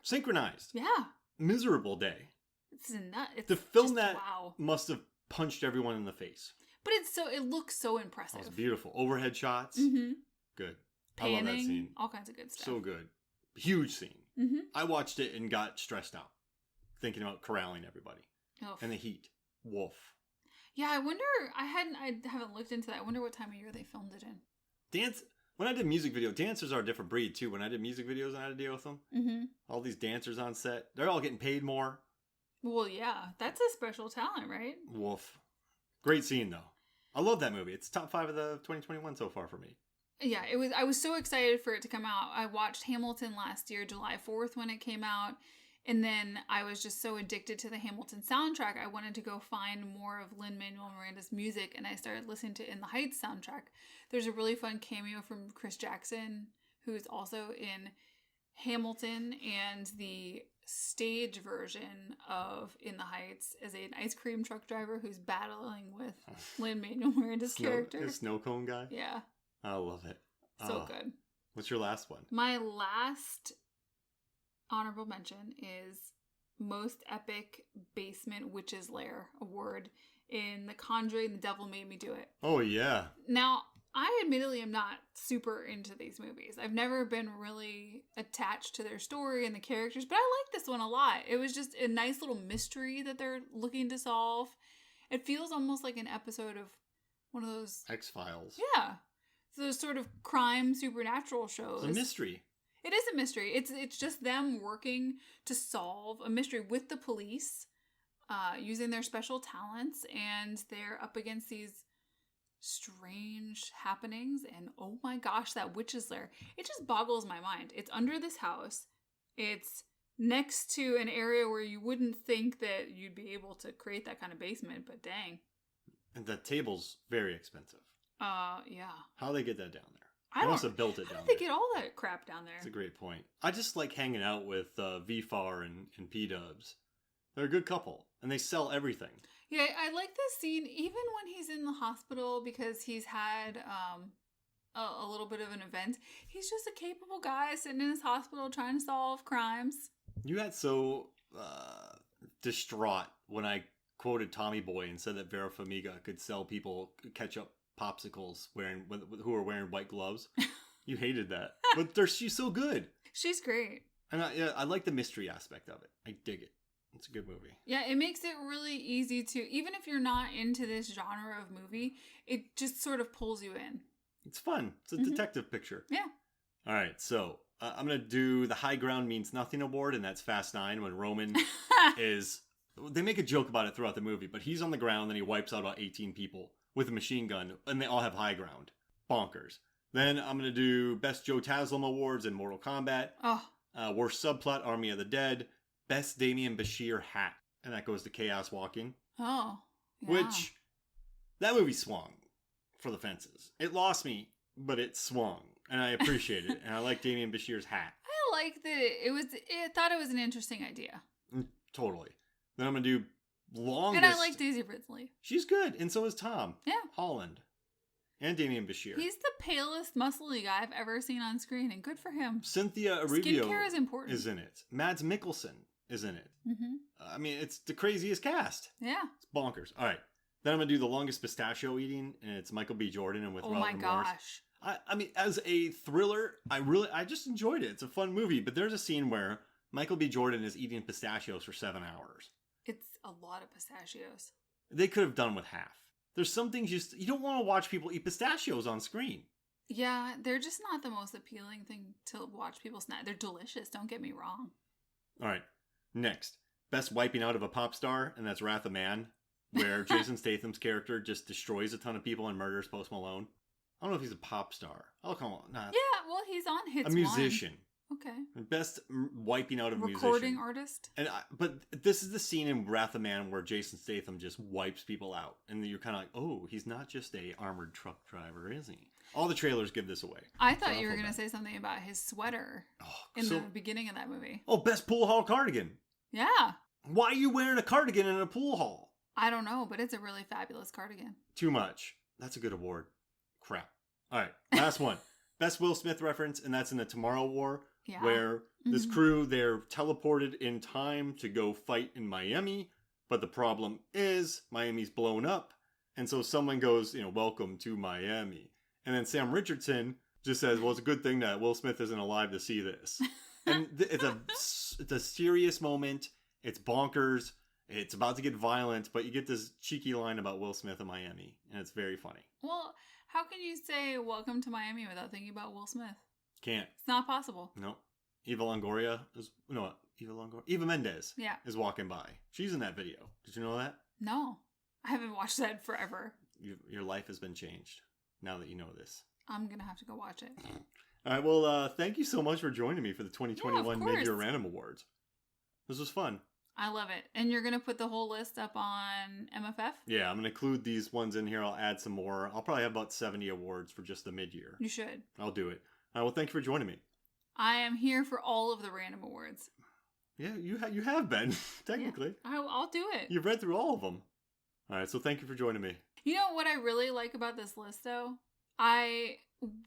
Synchronized. Yeah. Miserable day. It's nuts. It's The film just, that wow. must have punched everyone in the face. But it looks so impressive. Oh, it's beautiful. Overhead shots. Mm-hmm. Good. Panning, I love that scene. all kinds of good stuff. So good. Huge scene. Mm-hmm. I watched it and got stressed out. Thinking about corralling everybody. Oh. And the heat. Wolf. Yeah, I wonder, I haven't looked into that. I wonder what time of year they filmed it in. When I did music video, dancers are a different breed too. When I did music videos and I had to deal with them. Mm-hmm. All these dancers on set. They're all getting paid more. Well, yeah. That's a special talent, right? Wolf. Great scene though. I love that movie. It's top 5 of the 2021 so far for me. Yeah, it was. I was so excited for it to come out. I watched Hamilton last year, July 4th when it came out. And then I was just so addicted to the Hamilton soundtrack, I wanted to go find more of Lin-Manuel Miranda's music, and I started listening to In the Heights soundtrack. There's a really fun cameo from Chris Jackson, who's also in Hamilton, and the stage version of In the Heights is an ice cream truck driver who's battling with Lin-Manuel Miranda's character. The snow cone guy? Yeah. I love it. So good. What's your last one? My last honorable mention is most epic basement witch's lair award in The Conjuring, The Devil Made Me Do It. Oh yeah. Now, I admittedly am not super into these movies. I've never been really attached to their story and the characters, but I like this one a lot. It was just a nice little mystery that they're looking to solve. It feels almost like an episode of one of those X-Files. Yeah. Those sort of crime supernatural shows. It's a mystery. It is a mystery. It's just them working to solve a mystery with the police, using their special talents, and they're up against these strange happenings. And oh my gosh, that witch's lair! It just boggles my mind. It's under this house. It's next to an area where you wouldn't think that you'd be able to create that kind of basement, but dang. And the table's very expensive. Yeah. How they get that down there? They must have built it down there. How did they get all that crap down there? That's a great point. I just like hanging out with VFAR and P-Dubs. They're a good couple, and they sell everything. Yeah, I like this scene even when he's in the hospital because he's had a little bit of an event. He's just a capable guy sitting in his hospital trying to solve crimes. You got so distraught when I quoted Tommy Boy and said that Vera Farmiga could sell people ketchup popsicles who are wearing white gloves. You hated that, but she's so good. She's great, and I like the mystery aspect of it. I dig it. It's a good movie. Yeah, it makes it really easy to, even if you're not into this genre of movie, it just sort of pulls you in. It's fun. It's a detective picture. Yeah. All right, so I'm gonna do the High Ground Means Nothing award, and that's Fast 9 when Roman is. They make a joke about it throughout the movie, but he's on the ground and he wipes out about 18 people with a machine gun, and they all have high ground. Bonkers. Then I'm going to do Best Joe Taslim Awards in Mortal Kombat. Oh. Worst Subplot, Army of the Dead. Best Damian Bashir Hat. And that goes to Chaos Walking. Oh. Yeah. Which, that movie swung for the fences. It lost me, but it swung. And I appreciate it. And I like Damian Bashir's hat. I liked that I thought it was an interesting idea. Totally. Then I'm going to do Longest. And I like Daisy Ridley. She's good. And so is Tom. Yeah. Holland. And Damian Bashir. He's the palest, muscly guy I've ever seen on screen, and good for him. Cynthia Erivo Skincare is important. Is in it. Mads Mikkelsen is in it. Mm-hmm. I mean, it's the craziest cast. Yeah. It's bonkers. All right. Then I'm going to do The Longest Pistachio Eating, and it's Michael B. Jordan and with Robert Morris. Oh my gosh. I mean, as a thriller, I just enjoyed it. It's a fun movie, but there's a scene where Michael B. Jordan is eating pistachios for 7 hours. It's a lot of pistachios. They could have done with half. There's some things you don't want to watch people eat pistachios on screen. Yeah, they're just not the most appealing thing to watch people snack. They're delicious, don't get me wrong. All right, next. Best wiping out of a pop star, and that's Wrath of Man, where Jason Statham's character just destroys a ton of people and murders Post Malone. I don't know if he's a pop star. I'll call him. Nah, yeah, well, he's on Hits a musician. Okay. Best wiping out of a musician. Recording artist. But this is the scene in Wrath of Man where Jason Statham just wipes people out. And you're kind of like, oh, he's not just a armored truck driver, is he? All the trailers give this away. I thought you were going to say something about his sweater in the beginning of that movie. Oh, best pool hall cardigan. Yeah. Why are you wearing a cardigan in a pool hall? I don't know, but it's a really fabulous cardigan. Too much. That's a good award. Crap. All right, last one. Best Will Smith reference, and that's in the Tomorrow War. Yeah. where this crew, they're teleported in time to go fight in Miami, but the problem is Miami's blown up, and so someone goes, welcome to Miami. And then Sam Richardson just says, well, it's a good thing that Will Smith isn't alive to see this. And it's a serious moment. It's bonkers. It's about to get violent, but you get this cheeky line about Will Smith in Miami, and it's very funny. Well, how can you say welcome to Miami without thinking about Will Smith? Can't. It's not possible. No. Eva Mendes is walking by. She's in that video. Did you know that? No. I haven't watched that forever. Your life has been changed now that you know this. I'm going to have to go watch it. All right. Well, thank you so much for joining me for the 2021 Mid-Year Random Awards. This was fun. I love it. And you're going to put the whole list up on MFF? Yeah, I'm going to include these ones in here. I'll add some more. I'll probably have about 70 awards for just the mid-year. You should. I'll do it. Well, thank you for joining me. I am here for all of the random awards. Yeah, you have been, technically. Yeah, I'll do it. You've read through all of them. All right, so thank you for joining me. You know what I really like about this list, though?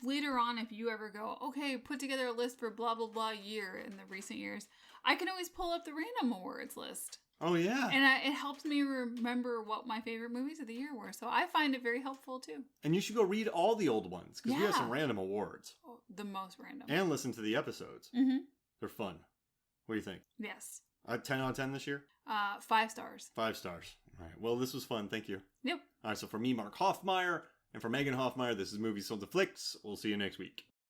Later on, if you ever go, okay, put together a list for blah, blah, blah year in the recent years, I can always pull up the random awards list. Oh, yeah. And it helps me remember what my favorite movies of the year were. So I find it very helpful, too. And you should go read all the old ones, because we have some random awards. Oh, the most random. And listen to the episodes. Mm-hmm. They're fun. What do you think? Yes. 10 out of 10 this year? 5 stars. 5 stars. All right. Well, this was fun. Thank you. Yep. All right. So for me, Mark Hoffmeyer, and for Megan Hoffmeyer, this is Movies Sold to Flicks. We'll see you next week.